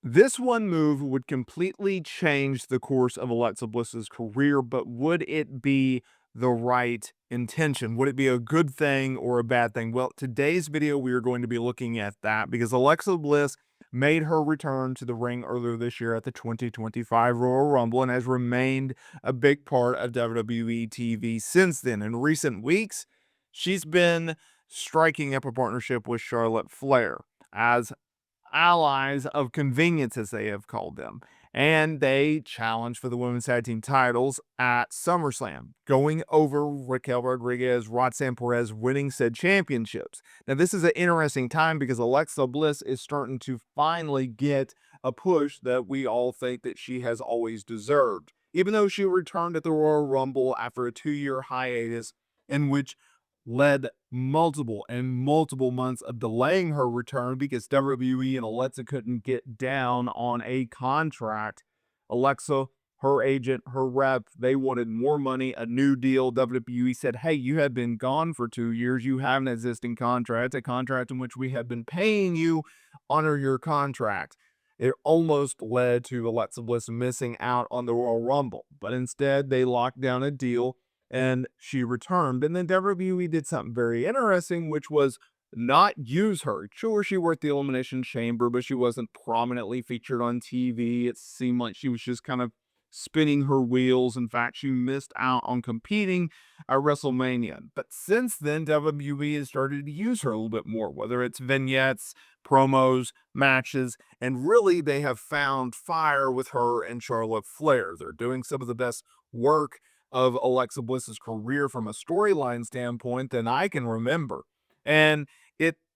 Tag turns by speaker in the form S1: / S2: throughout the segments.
S1: This one move would completely change the course of Alexa Bliss's career, but would it be the right intention? Would it be a good thing or a bad thing? Well, today's video, we are going to be looking at that because Alexa Bliss made her return to the ring earlier this year at the 2025 Royal Rumble and has remained a big part of WWE TV since then. In recent weeks, she's been striking up a partnership with Charlotte Flair as allies of convenience, as they have called them. And they challenged for the women's tag team titles at SummerSlam, going over Raquel Rodriguez, Roxanne Perez, winning said championships. Now, this is an interesting time because Alexa Bliss is starting to finally get a push that we all think that she has always deserved. Even though she returned at the Royal Rumble after a 2-year hiatus in which led multiple months of delaying her return because WWE and Alexa couldn't get down on a contract. Alexa, her agent, her rep, they wanted more money, a new deal. WWE said, hey, you have been gone for 2 years. You have an existing contract, a contract in which we have been paying you. Honor your contract. It almost led to Alexa Bliss missing out on the Royal Rumble, but instead they locked down a deal and she returned. And then WWE did something very interesting, which was not use her. Sure, she worked the Elimination Chamber, but she wasn't prominently featured on TV. It seemed like she was just kind of spinning her wheels. In fact, she missed out on competing at WrestleMania. But since then, WWE has started to use her a little bit more, whether it's vignettes, promos, matches, and really they have found fire with her and Charlotte Flair. They're doing some of the best work of Alexa Bliss's career from a storyline standpoint than I can remember. And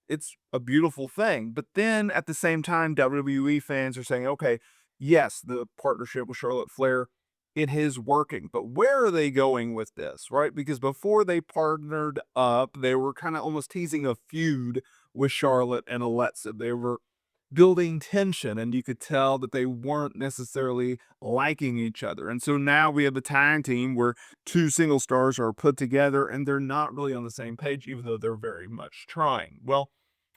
S1: it's a beautiful thing. But then at the same time, WWE fans are saying, okay, yes, the partnership with Charlotte Flair, it is working. But where are they going with this, right? Because before they partnered up, they were kind of almost teasing a feud with Charlotte and Alexa. They were building tension, and you could tell that they weren't necessarily liking each other. And so now we have a tag team where two single stars are put together and they're not really on the same page, even though they're very much trying. Well,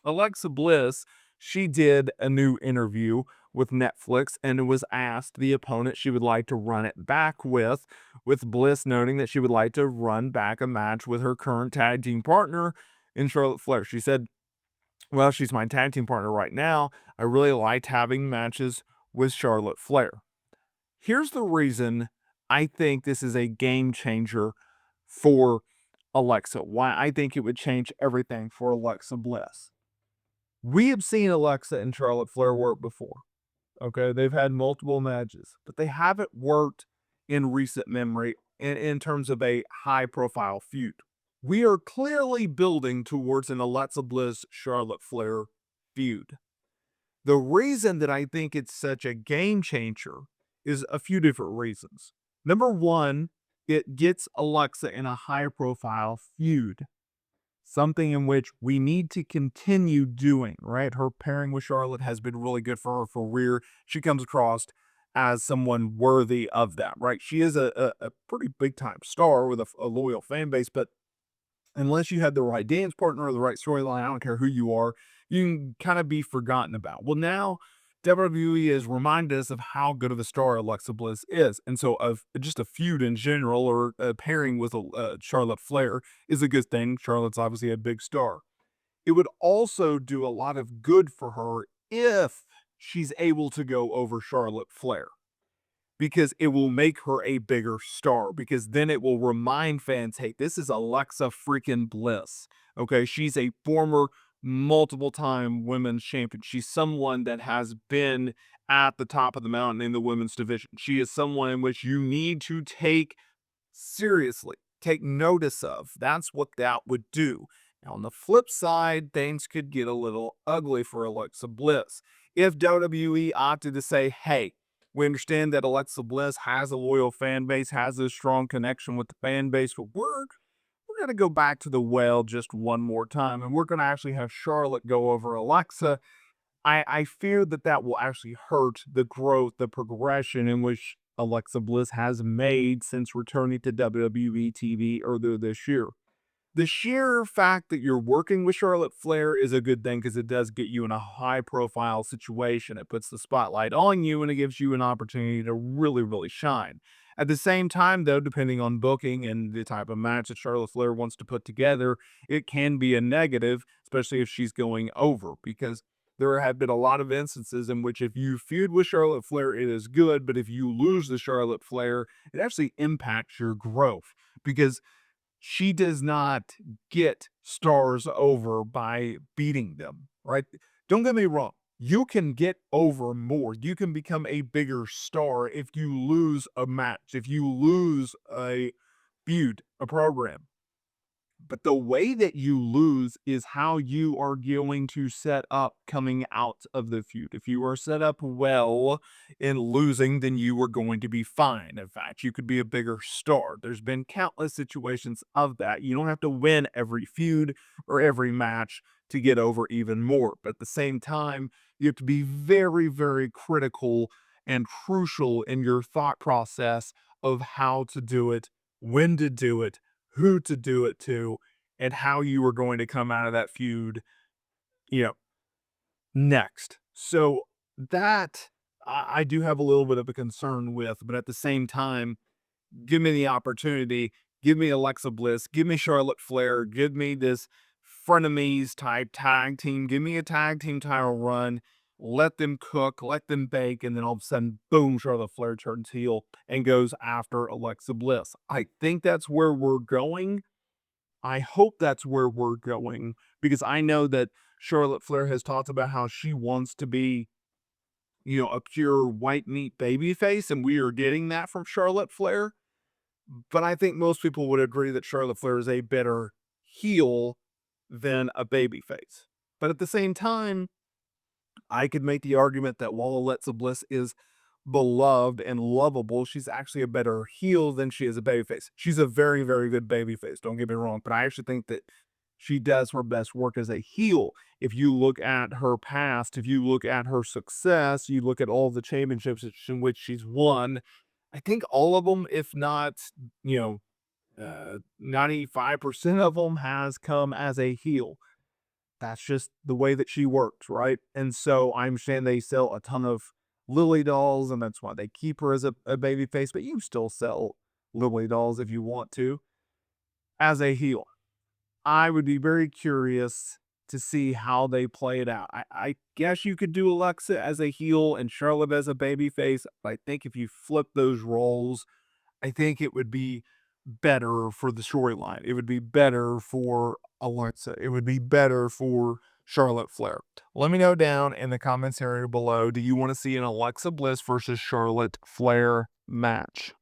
S1: Alexa Bliss, she did a new interview with Netflix and was asked the opponent she would like to run it back with Bliss noting that she would like to run back a match with her current tag team partner in Charlotte Flair. She said, well, she's my tag team partner right now. I really liked having matches with Charlotte Flair. Here's the reason I think this is a game changer for Alexa, why I think it would change everything for Alexa Bliss. We have seen Alexa and Charlotte Flair work before. Okay, they've had multiple matches, but they haven't worked in recent memory in terms of a high profile feud. We are clearly building towards an Alexa Bliss Charlotte Flair feud. The reason that I think it's such a game changer is a few different reasons. Number one, it gets Alexa in a high profile feud, something in which we need to continue doing, right? Her pairing with Charlotte has been really good for her career. She comes across as someone worthy of that, right? She is a pretty big time star with a loyal fan base, but unless you have the right dance partner or the right storyline, I don't care who you are, you can kind of be forgotten about. Well, now WWE has reminded us of how good of a star Alexa Bliss is. And so, of just a feud in general or a pairing with Charlotte Flair is a good thing. Charlotte's obviously a big star. It would also do a lot of good for her if she's able to go over Charlotte Flair because it will make her a bigger star because then it will remind fans, hey, this is Alexa freaking Bliss. Okay, she's a former multiple time women's champion. She's someone that has been at the top of the mountain in the women's division. She is someone in which you need to take seriously, take notice of. That's what that would do. Now, on the flip side, things could get a little ugly for Alexa Bliss. If WWE opted to say, hey, we understand that Alexa Bliss has a loyal fan base, has a strong connection with the fan base, but we're going to go back to the well just one more time, and we're going to actually have Charlotte go over Alexa. I fear that that will actually hurt the growth, the progression in which Alexa Bliss has made since returning to WWE TV earlier this year. The sheer fact that you're working with Charlotte Flair is a good thing because it does get you in a high-profile situation. It puts the spotlight on you, and it gives you an opportunity to really, really shine. At the same time, though, depending on booking and the type of match that Charlotte Flair wants to put together, it can be a negative, especially if she's going over, because there have been a lot of instances in which if you feud with Charlotte Flair, it is good, but if you lose to Charlotte Flair, it actually impacts your growth because she does not get stars over by beating them, right? Don't get me wrong. You can get over more. You can become a bigger star if you lose a match, if you lose a feud, a program. But the way that you lose is how you are going to set up coming out of the feud. If you are set up well in losing, then you are going to be fine. In fact, you could be a bigger star. There's been countless situations of that. You don't have to win every feud or every match to get over even more. But at the same time, you have to be very, very critical and crucial in your thought process of how to do it, when to do it, who to do it to, and how you were going to come out of that feud, you know, next. So that I do have a little bit of a concern with, but at the same time, give me the opportunity, give me Alexa Bliss, give me Charlotte Flair, give me this frenemies type tag team, give me a tag team title run, let them cook, let them bake, and then all of a sudden, boom, Charlotte Flair turns heel and goes after Alexa Bliss. I think that's where we're going. I hope that's where we're going because I know that Charlotte Flair has talked about how she wants to be, a pure white meat baby face, and we are getting that from Charlotte Flair. But I think most people would agree that Charlotte Flair is a better heel than a baby face. But at the same time, I could make the argument that while Alexa Bliss is beloved and lovable, she's actually a better heel than she is a babyface. She's a very, very good babyface, don't get me wrong, but I actually think that she does her best work as a heel. If you look at her past, if you look at her success, you look at all the championships in which she's won, I think all of them, if not, 95% of them has come as a heel. That's just the way that she works, right? And so I understand they sell a ton of Lily dolls, and that's why they keep her as a baby face, but you still sell Lily dolls if you want to as a heel. I would be very curious to see how they play it out. I guess you could do Alexa as a heel and Charlotte as a baby face. But I think if you flip those roles, I think it would be better for the storyline. It would be better for Alexa. It would be better for Charlotte Flair. Let me know down in the comments area below. Do you want to see an Alexa Bliss versus Charlotte Flair match?